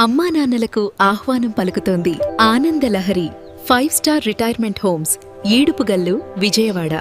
అమ్మా నాన్నలకు ఆహ్వానం పలుకుతోంది ఆనందలహరి 5-స్టార్ రిటైర్మెంట్ హోమ్స్ ఈడుపుగల్లు విజయవాడ.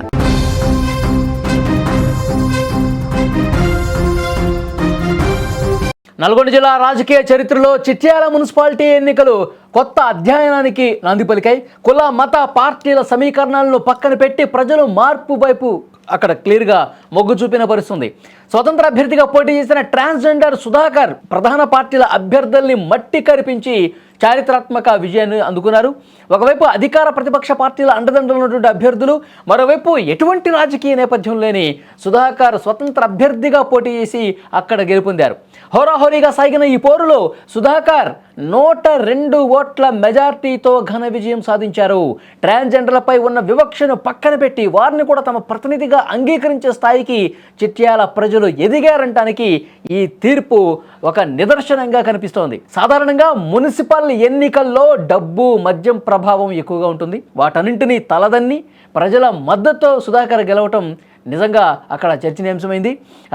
నల్గొండ జిల్లా రాజకీయ చరిత్రలో చిట్యాల మున్సిపాలిటీ ఎన్నికలు కొత్త అధ్యయనానికి నాంది పలికాయి. కుల మత పార్టీల సమీకరణాలను పక్కన పెట్టి ప్రజలు మార్పు వైపు అక్కడ క్లియర్గా మొగ్గు చూపిన పరిస్థితుంది. స్వతంత్ర అభ్యర్థిగా పోటీ చేసిన ట్రాన్స్జెండర్ సుధాకర్ ప్రధాన పార్టీల అభ్యర్థుల్ని మట్టి కరిపించి చారిత్రాత్మక విజయాన్ని అందుకున్నారు. ఒకవైపు అధికార ప్రతిపక్ష పార్టీల అండదండలు ఉన్నటువంటి అభ్యర్థులు, మరోవైపు ఎటువంటి రాజకీయ నేపథ్యం లేని సుధాకర్ స్వతంత్ర అభ్యర్థిగా పోటీ చేసి అక్కడ గెలుపొందారు. హోరాహోరీగా సాగిన ఈ పోరులో సుధాకర్ 102 ఓట్ల మెజార్టీతో ఘన విజయం సాధించారు. ట్రాన్స్జెండర్లపై ఉన్న వివక్షను పక్కన పెట్టి వారిని కూడా తమ ప్రతినిధిగా అంగీకరించే స్థాయికి చిట్యాల ప్రజలు ఎదిగారంటానికి ఈ తీర్పు ఒక నిదర్శనంగా కనిపిస్తోంది. సాధారణంగా మున్సిపల్ ఎన్నికల్లో డబ్బు, మద్యం ప్రభావం ఎక్కువగా ఉంటుంది. వాటన్నింటినీ తలదన్ని ప్రజల మద్దతుతో సుధాకర్ గెలవటం నిజంగా అక్కడ చర్చనీయాంశమైంది.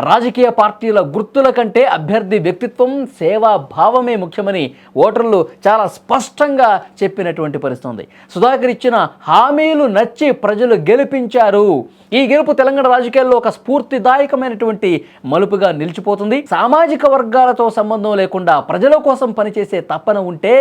రాజకీయ పార్టీల గుర్తుల కంటే అభ్యర్థి వ్యక్తిత్వం, సేవా భావమే ముఖ్యమని ఓటర్లు చాలా స్పష్టంగా చెప్పినటువంటి పరిస్థితి. సుధాకర్ ఇచ్చిన హామీలు నచ్చి ప్రజలు గెలిపించారు. ఈ గెలుపు తెలంగాణ రాజకీయాల్లో ఒక స్ఫూర్తిదాయకమైనటువంటి మలుపుగా నిలిచిపోతుంది. సామాజిక వర్గాలతో సంబంధం లేకుండా ప్రజల కోసం పనిచేసే తపన ఉంటే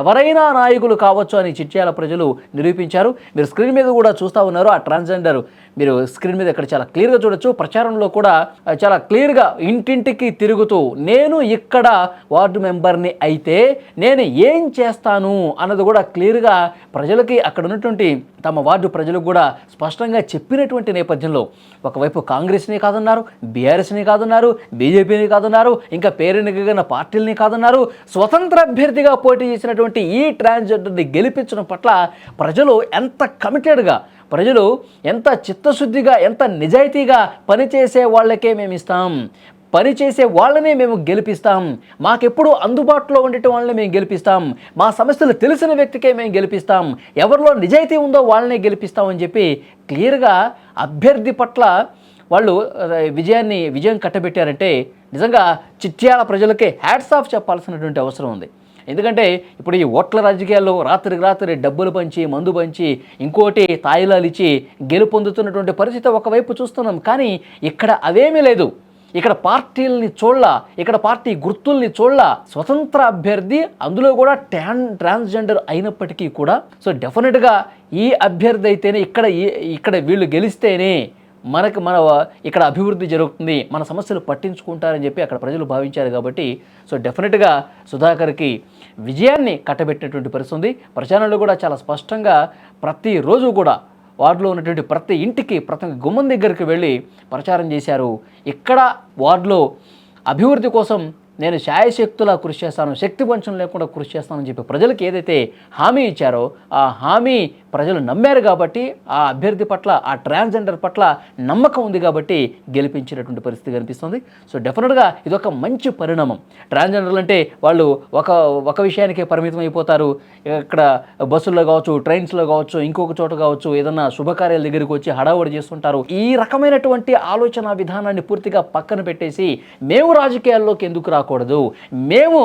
ఎవరైనా నాయకులు కావచ్చు అని చిట్యాల ప్రజలు నిరూపించారు. మీరు స్క్రీన్ మీద కూడా చూస్తూ ఉన్నారు. ఆ ట్రాన్స్జెండర్ మీరు స్క్రీన్ మీద ఇక్కడ చాలా క్లియర్గా చూడొచ్చు. ప్రచారంలో కూడా చాలా క్లియర్గా ఇంటింటికి తిరుగుతూ నేను ఇక్కడ వార్డు మెంబర్ని అయితే నేను ఏం చేస్తాను అన్నది కూడా క్లియర్గా ప్రజలకి అక్కడ ఉన్నటువంటి తమ వార్డు ప్రజలకు కూడా స్పష్టంగా చెప్పినటువంటి నేపథ్యంలో ఒకవైపు కాంగ్రెస్ని కాదన్నారు, బీఆర్ఎస్ని కాదన్నారు, బీజేపీని కాదన్నారు, ఇంకా పేరెన్నికైన పార్టీలని కాదన్నారు. స్వతంత్ర అభ్యర్థిగా పోటీ చేసినటువంటి ఈ ట్రాన్స్జెండర్ని గెలిపించడం పట్ల ప్రజలు ఎంత కమిటెడ్గా, ప్రజలు ఎంత చిత్తశుద్ధిగా, ఎంత నిజాయితీగా పనిచేసే వాళ్ళకే మేము ఇస్తాం, పనిచేసే వాళ్ళనే మేము గెలిపిస్తాం, మాకెప్పుడు అందుబాటులో ఉండేటి వాళ్ళని మేము గెలిపిస్తాం, మా సమస్యలు తెలిసిన వ్యక్తికే మేము గెలిపిస్తాం, ఎవరిలో నిజాయితీ ఉందో వాళ్ళనే గెలిపిస్తామని చెప్పి క్లియర్గా అభ్యర్థి పట్ల వాళ్ళు విజయం కట్టబెట్టారంటే నిజంగా చిట్యాల ప్రజలకే హ్యాట్స్ ఆఫ్ చెప్పాల్సినటువంటి అవసరం ఉంది. ఎందుకంటే ఇప్పుడు ఈ ఓట్ల రాజకీయాల్లో రాత్రికి రాత్రి డబ్బులు పంచి, మందు పంచి, ఇంకోటి తాయిలాలు ఇచ్చి గెలుపొందుతున్నటువంటి పరిస్థితి ఒకవైపు చూస్తున్నాం. కానీ ఇక్కడ అవేమీ లేదు. ఇక్కడ పార్టీలని చూడలా, ఇక్కడ పార్టీ గుర్తుల్ని చూడలా. స్వతంత్ర అభ్యర్థి, అందులో కూడా ట్రాన్స్జెండర్ అయినప్పటికీ కూడా డెఫినెట్గా ఈ అభ్యర్థి అయితేనే ఇక్కడ వీళ్ళు గెలిస్తేనే మన ఇక్కడ అభివృద్ధి జరుగుతుంది, మన సమస్యలు పట్టించుకుంటారని చెప్పి అక్కడ ప్రజలు భావించారు. కాబట్టి డెఫినెట్గా సుధాకర్కి విజయాన్ని కట్టబెట్టినటువంటి పరిస్థితి ఉంది. ప్రచారంలో కూడా చాలా స్పష్టంగా ప్రతిరోజు కూడా వార్డులో ఉన్నటువంటి ప్రతి ఇంటికి, ప్రతి గుమ్మం దగ్గరికి వెళ్ళి ప్రచారం చేశారు. ఇక్కడ వార్డులో అభివృద్ధి కోసం నేను శాయశక్తులా కృషి చేస్తాను, శక్తి వంచన లేకుండా కృషి చేస్తానని చెప్పి ప్రజలకు ఏదైతే హామీ ఇచ్చారో ఆ హామీ ప్రజలు నమ్మారు. కాబట్టి ఆ అభ్యర్థి పట్ల, ఆ ట్రాన్స్జెండర్ పట్ల నమ్మకం ఉంది కాబట్టి గెలిపించినటువంటి పరిస్థితి కనిపిస్తుంది. డెఫినెట్గా ఇదొక మంచి పరిణామం. ట్రాన్స్జెండర్లు అంటే వాళ్ళు ఒక విషయానికే పరిమితం అయిపోతారు. ఇక్కడ బస్సుల్లో కావచ్చు, ట్రైన్స్లో కావచ్చు, ఇంకొక చోట కావచ్చు, ఏదన్నా శుభకార్యాల దగ్గరికి వచ్చి హడావుడి చేస్తుంటారు. ఈ రకమైనటువంటి ఆలోచన విధానాన్ని పూర్తిగా పక్కన పెట్టేసి మేము రాజకీయాల్లోకి ఎందుకు రాకూడదు, మేము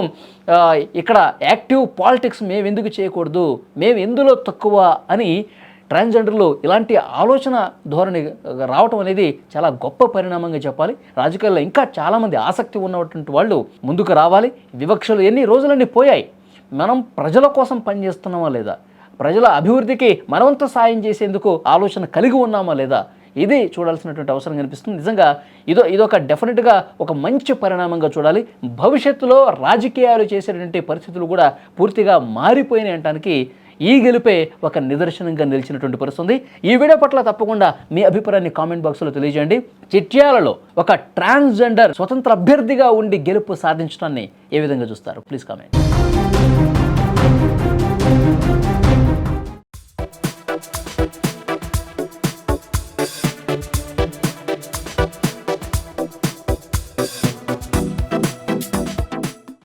ఇక్కడ యాక్టివ్ పాలిటిక్స్ మేము ఎందుకు చేయకూడదు, మేము ఎందులో తక్కువ అని ట్రాన్స్జెండర్లు ఇలాంటి ఆలోచన ధోరణి రావటం అనేది చాలా గొప్ప పరిణామంగా చెప్పాలి. రాజకీయాల్లో ఇంకా చాలామంది ఆసక్తి ఉన్నటువంటి వాళ్ళు ముందుకు రావాలి. వివక్షలు ఎన్ని రోజులన్నీ పోయాయి. మనం ప్రజల కోసం పనిచేస్తున్నామా లేదా, ప్రజల అభివృద్ధికి మనవంత సాయం చేసేందుకు ఆలోచన కలిగి ఉన్నామా లేదా, ఇది చూడాల్సినటువంటి అవసరం కనిపిస్తుంది. నిజంగా ఇదొక డెఫినెట్గా ఒక మంచి పరిణామంగా చూడాలి. భవిష్యత్తులో రాజకీయాలు చేసేటువంటి పరిస్థితులు కూడా పూర్తిగా మారిపోయినాయి అనడానికి ఈ గెలుపే ఒక నిదర్శనంగా నిలిచినటువంటి పరిస్థితుంది. ఈ వీడియో పట్ల తప్పకుండా మీ అభిప్రాయాన్ని కామెంట్ బాక్స్లో తెలియజేయండి. చిట్యాలలో ఒక ట్రాన్స్జెండర్ స్వతంత్ర అభ్యర్థిగా ఉండి గెలుపు సాధించడాన్ని ఏ విధంగా చూస్తారు? Please comment.